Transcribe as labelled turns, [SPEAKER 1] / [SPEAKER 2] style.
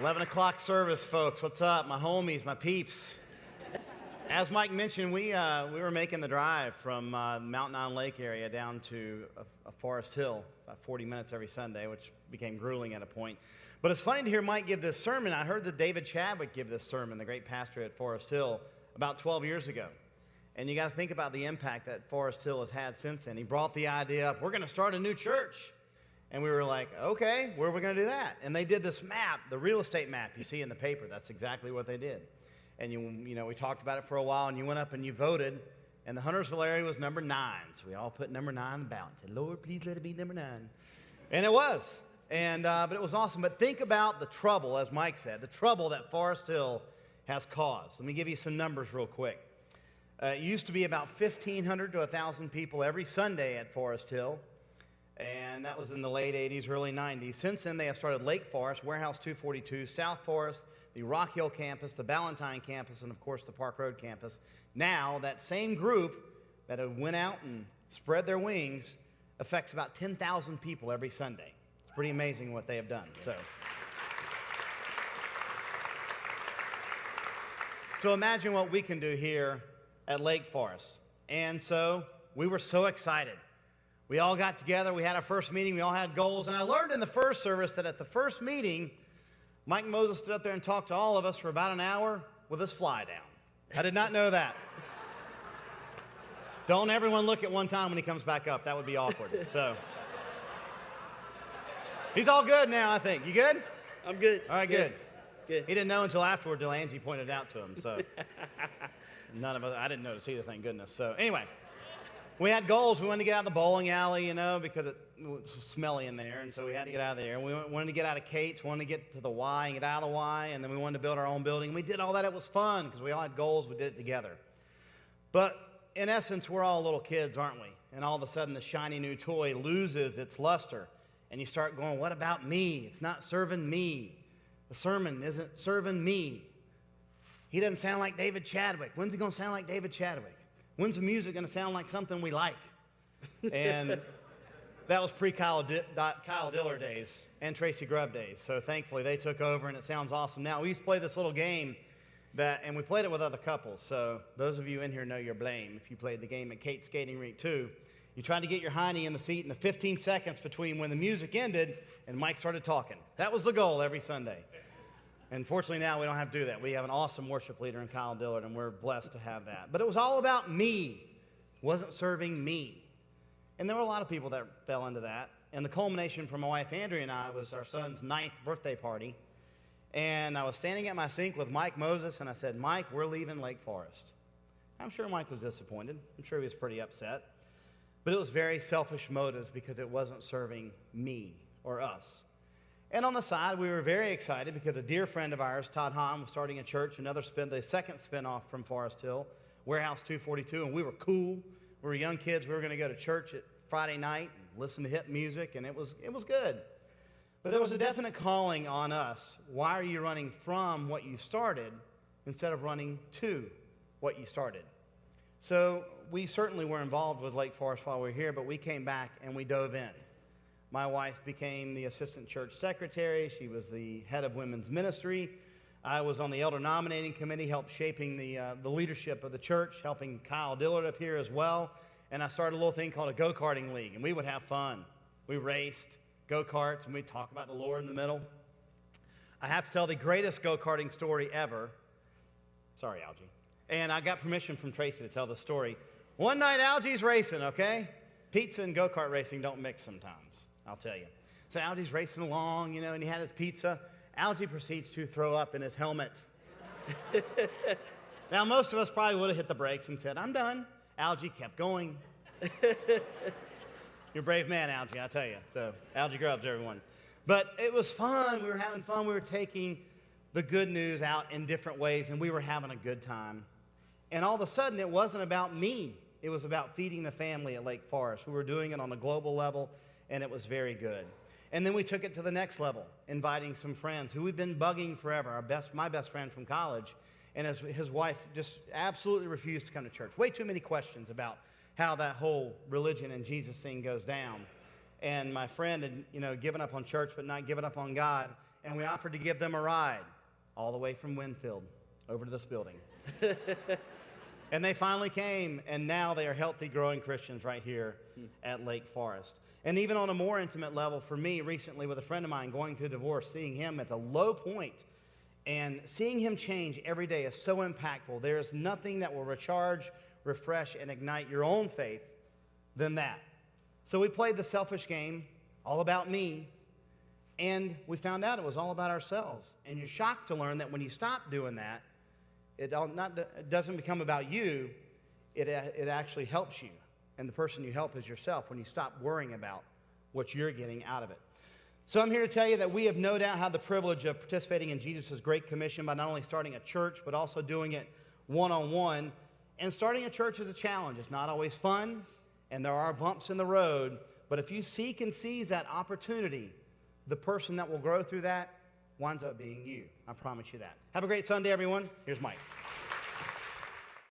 [SPEAKER 1] 11 o'clock service, folks. What's up? My homies, my peeps. As Mike mentioned, we were making the drive from Mountain Island Lake area down to Forest Hill, about 40 minutes every Sunday, which became grueling at a point. But it's funny to hear Mike give this sermon. I heard that David Chadwick give this sermon, the great pastor at Forest Hill, about 12 years ago. And you got to think about the impact that Forest Hill has had since then. He brought the idea up, we're going to start a new church. And we were like, okay, where are we going to do that? And they did this map, the real estate map you see in the paper. That's exactly what they did. And you know, we talked about it for a while, and you went up and you voted, and the Huntersville area was number 9. So we all put number 9 on the ballot. Said, Lord, please let it be number 9. And it was. And but it was awesome. But think about the trouble, as Mike said, the trouble that Forest Hill has caused. Let me give you some numbers real quick. It used to be about 1,500 to 1,000 people every Sunday at Forest Hill. And that was in the late 80s, early 90s. Since then, they have started Lake Forest, Warehouse 242, South Forest, the Rock Hill campus, the Ballantyne campus, and, of course, the Park Road campus. Now, that same group that have went out and spread their wings affects about 10,000 people every Sunday. It's pretty amazing what they have done. So imagine what we can do here at Lake Forest. And so we were so excited. We all got together, we had our first meeting, we all had goals, and I learned in the first service that at the first meeting, Mike Moses stood up there and talked to all of us for about an hour with his fly down. I did not know that. Don't everyone look at one time when he comes back up. That would be awkward. So he's all good now, I think. You good?
[SPEAKER 2] I'm good.
[SPEAKER 1] All right, good.
[SPEAKER 2] Good.
[SPEAKER 1] He didn't know until afterward till Angie pointed it out to him. So none of us, I didn't notice either, thank goodness. So anyway. We had goals. We wanted to get out of the bowling alley, you know, because it was smelly in there, and so we had to get out of there. And we wanted to get out of Kate's, wanted to get to the Y and get out of the Y, and then we wanted to build our own building. We did all that. It was fun because we all had goals. We did it together. But in essence, we're all little kids, aren't we? And all of a sudden, the shiny new toy loses its luster, and you start going, what about me? It's not serving me. The sermon isn't serving me. He doesn't sound like David Chadwick. When's he going to sound like David Chadwick? When's the music going to sound like something we like? And that was pre-Kyle Diller days and Tracy Grubb days. So thankfully they took over and it sounds awesome now. We used to play this little game and we played it with other couples. So those of you in here know your blame. If you played the game at Kate's Skating Rink too, you tried to get your hiney in the seat in the 15 seconds between when the music ended and Mike started talking. That was the goal every Sunday. And fortunately now we don't have to do that. We have an awesome worship leader in Kyle Dillard, and we're blessed to have that. But it was all about me. It wasn't serving me. And there were a lot of people that fell into that. And the culmination for my wife Andrea and I was our son's 9th birthday party. And I was standing at my sink with Mike Moses, and I said, Mike, we're leaving Lake Forest. I'm sure Mike was disappointed. I'm sure he was pretty upset. But it was very selfish motives because it wasn't serving me or us. And on the side, we were very excited because a dear friend of ours, Todd Hahn, was starting a church, the second spinoff from Forest Hill, Warehouse 242, and we were cool. We were young kids. We were going to go to church at Friday night and listen to hip music, and it was good. But there was a definite calling on us. Why are you running from what you started instead of running to what you started? So we certainly were involved with Lake Forest while we were here, but we came back and we dove in. My wife became the assistant church secretary. She was the head of women's ministry. I was on the elder nominating committee, helped shaping the leadership of the church, helping Kyle Dillard up here as well. And I started a little thing called a go-karting league, and we would have fun. We raced go-karts, and we'd talk about the Lord in the middle. I have to tell the greatest go-karting story ever. Sorry, Algie. And I got permission from Tracy to tell the story. One night, Algie's racing, okay? Pizza and go-kart racing don't mix sometimes. I'll tell you. So Algie's racing along, you know, and he had his pizza. Algie proceeds to throw up in his helmet. Now, most of us probably would have hit the brakes and said, I'm done. Algie kept going. You're a brave man, Algie, I tell you. So, Algie Grubbs, everyone. But it was fun. We were having fun. We were taking the good news out in different ways, and we were having a good time. And all of a sudden, it wasn't about me. It was about feeding the family at Lake Forest. We were doing it on a global level, and it was very good. And then we took it to the next level, inviting some friends who we've been bugging forever. My best friend from college, and his wife just absolutely refused to come to church. Way too many questions about how that whole religion and Jesus thing goes down. And my friend had, given up on church, but not given up on God. and we offered to give them a ride all the way from Winfield over to this building. And they finally came, and now they are healthy, growing Christians right here at Lake Forest. And even on a more intimate level, for me recently with a friend of mine going through a divorce, seeing him at a low point and seeing him change every day is so impactful. There is nothing that will recharge, refresh, and ignite your own faith than that. So we played the selfish game, all about me, and we found out it was all about ourselves. And you're shocked to learn that when you stop doing that, it doesn't become about you, it actually helps you. And the person you help is yourself when you stop worrying about what you're getting out of it. So I'm here to tell you that we have no doubt had the privilege of participating in Jesus' Great Commission by not only starting a church, but also doing it one-on-one. And starting a church is a challenge. It's not always fun, and there are bumps in the road. But if you seek and seize that opportunity, the person that will grow through that winds up being you. I promise you that. Have a great Sunday, everyone. Here's Mike.